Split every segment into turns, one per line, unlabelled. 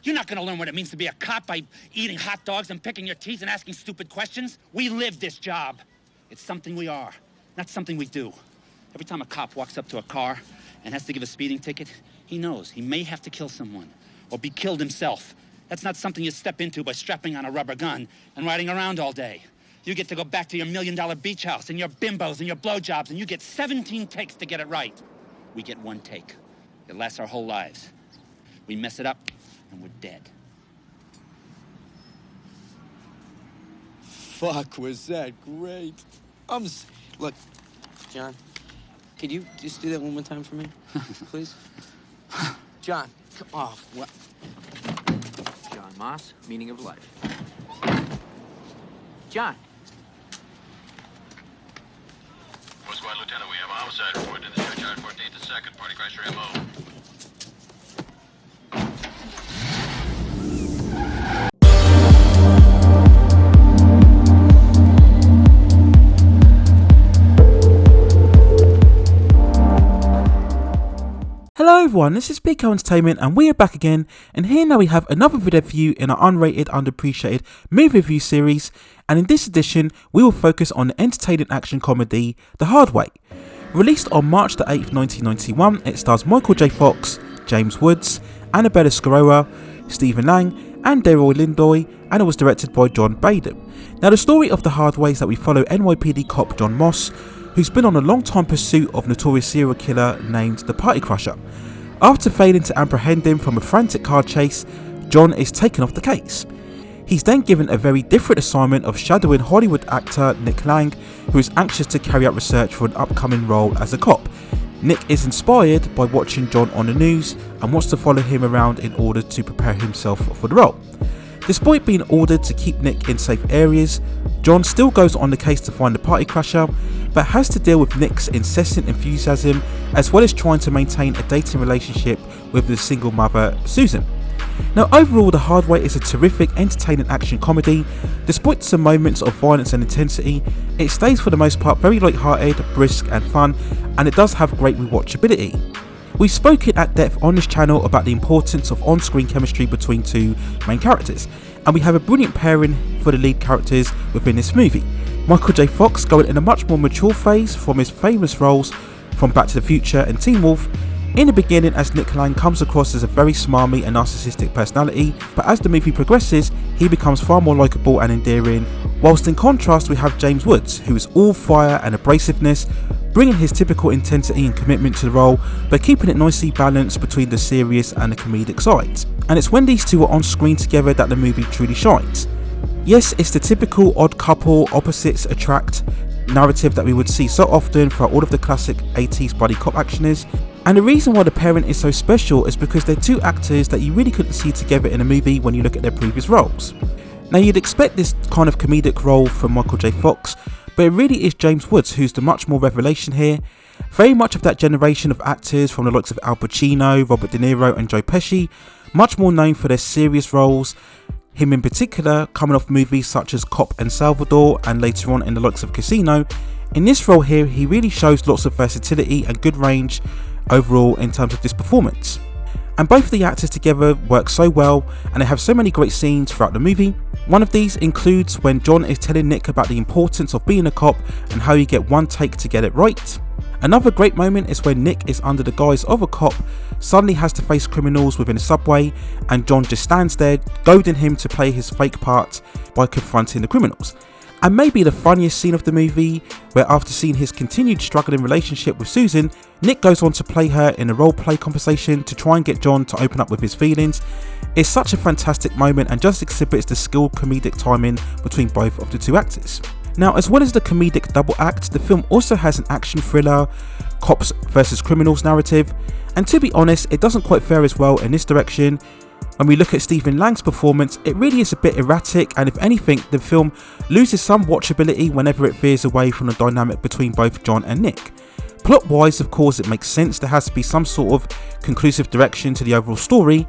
You're not gonna learn what it means to be a cop by eating hot dogs and picking your teeth and asking stupid questions. We live this job. It's something we are, not something we do. Every time a cop walks up to a car and has to give a speeding ticket, he knows he may have to kill someone or be killed himself. That's not something you step into by strapping on a rubber gun and riding around all day. You get to go back to your $1 million beach house and your bimbos and your blowjobs, and you get 17 takes to get it right. We get one take. It lasts our whole lives. We mess it up, and we're dead.
Fuck, was that great. Look, John, could you just do that one more time for me, please? John, come off. What?
John Moss, meaning of life. John.
Squad Lieutenant, we have a homicide report in the churchyard, 14th and 2nd, party crasher MO.
Hello everyone, this is Pico Entertainment and we are back again, and here now we have another video for you in our unrated, underappreciated movie review series, and in this edition we will focus on the entertaining action comedy The Hard Way. Released on March the 8th, 1991, it stars Michael J. Fox, James Woods, Annabella Sciorra, Stephen Lang and Delroy Lindo, and it was directed by John Badham. Now the story of The Hard Way is that we follow NYPD Cop John Amos, who's been on a long time pursuit of notorious serial killer named the Party Crusher. After failing to apprehend him from a frantic car chase, John is taken off the case. He's then given a very different assignment of shadowing Hollywood actor Nick Lang, who is anxious to carry out research for an upcoming role as a cop. Nick is inspired by watching John on the news and wants to follow him around in order to prepare himself for the role. Despite being ordered to keep Nick in safe areas, John still goes on the case to find the Party Crusher, but has to deal with Nick's incessant enthusiasm as well as trying to maintain a dating relationship with the single mother Susan. Now overall, The Hard Way is a terrific, entertaining action comedy. Despite some moments of violence and intensity, it stays for the most part very light-hearted, brisk and fun, and it does have great rewatchability. We've spoken at depth on this channel about the importance of on-screen chemistry between two main characters, and we have a brilliant pairing for the lead characters within this movie. Michael J. Fox going in a much more mature phase from his famous roles from Back to the Future and Teen Wolf. In the beginning, as Nick Lang comes across as a very smarmy and narcissistic personality, but as the movie progresses, he becomes far more likeable and endearing, whilst in contrast we have James Woods, who is all fire and abrasiveness, bringing his typical intensity and commitment to the role, but keeping it nicely balanced between the serious and the comedic sides. And it's when these two are on screen together that the movie truly shines. Yes, it's the typical odd couple, opposites attract narrative that we would see so often throughout all of the classic 80s buddy cop actioners, and the reason why the pairing is so special is because they're two actors that you really couldn't see together in a movie when you look at their previous roles. Now you'd expect this kind of comedic role from Michael J. Fox, but it really is James Woods who's the much more revelation here. Very much of that generation of actors from the likes of Al Pacino, Robert De Niro and Joe Pesci, much more known for their serious roles, him in particular coming off movies such as Cop and Salvador and later on in the likes of Casino. In this role here, he really shows lots of versatility and good range overall in terms of this performance. And both of the actors together work so well, and they have so many great scenes throughout the movie. One of these includes when John is telling Nick about the importance of being a cop and how you get one take to get it right. Another great moment is when Nick is under the guise of a cop, suddenly has to face criminals within a subway, and John just stands there, goading him to play his fake part by confronting the criminals. And maybe the funniest scene of the movie, where after seeing his continued struggling relationship with Susan, Nick goes on to play her in a role play conversation to try and get John to open up with his feelings. It's such a fantastic moment and just exhibits the skilled comedic timing between both of the two actors. Now, as well as the comedic double act, the film also has an action thriller, cops versus criminals narrative, and to be honest, it doesn't quite fare as well in this direction. When we look at Stephen Lang's performance, it really is a bit erratic, and if anything, the film loses some watchability whenever it veers away from the dynamic between both John and Nick. Plot wise, of course, it makes sense, there has to be some sort of conclusive direction to the overall story,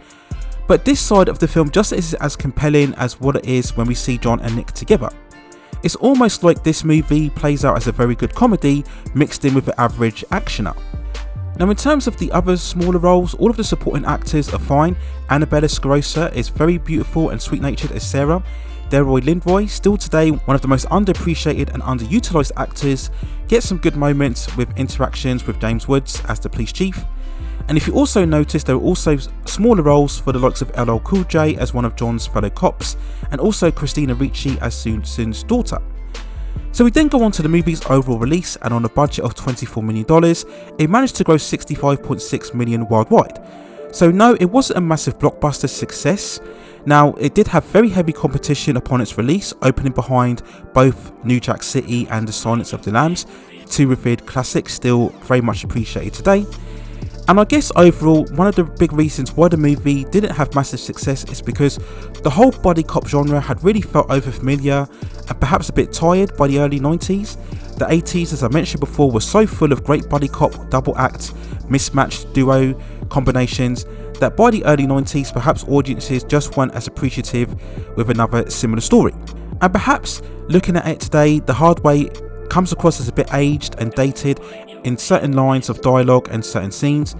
but this side of the film just isn't as compelling as what it is when we see John and Nick together. It's almost like this movie plays out as a very good comedy mixed in with an average actioner. Now in terms of the other smaller roles, all of the supporting actors are fine. Annabella Sciorra is very beautiful and sweet-natured as Sciorra. Delroy Lindo, still today one of the most underappreciated and underutilized actors, gets some good moments with interactions with James Woods as the police chief. And if you also notice, there are also smaller roles for the likes of LL Cool J as one of John's fellow cops, and also Christina Ricci as Susan's daughter. So we then go on to the movie's overall release, and on a budget of $24 million, it managed to gross $65.6 million worldwide. So no, it wasn't a massive blockbuster success. Now, it did have very heavy competition upon its release, opening behind both New Jack City and The Silence of the Lambs, two revered classics still very much appreciated today. And I guess overall, one of the big reasons why the movie didn't have massive success is because the whole buddy cop genre had really felt overfamiliar and perhaps a bit tired by the early 90s. The 80s, as I mentioned before, was so full of great buddy cop double act, mismatched duo combinations that by the early 90s, perhaps audiences just weren't as appreciative with another similar story. And perhaps looking at it today, The Hard Way comes across as a bit aged and dated in certain lines of dialogue and certain scenes,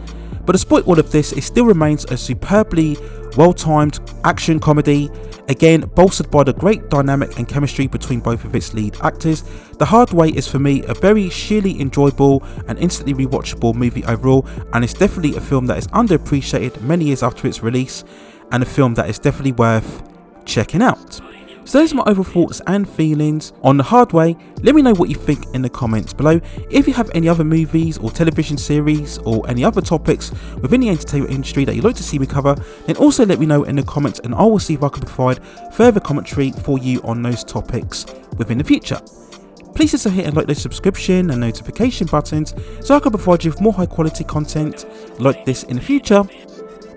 but despite all of this, it still remains a superbly well-timed action comedy, again bolstered by the great dynamic and chemistry between both of its lead actors. The Hard Way is for me a very sheerly enjoyable and instantly rewatchable movie overall, and it's definitely a film that is underappreciated many years after its release, and a film that is definitely worth checking out. So those are my overall thoughts and feelings on The Hard Way. Let me know what you think in the comments below. If you have any other movies or television series or any other topics within the entertainment industry that you'd like to see me cover, then also let me know in the comments, and I will see if I can provide further commentary for you on those topics within the future. Please also hit and like the subscription and notification buttons so I can provide you with more high quality content like this in the future.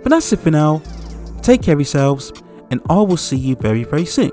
But that's it for now. Take care of yourselves, and I will see you very, very soon.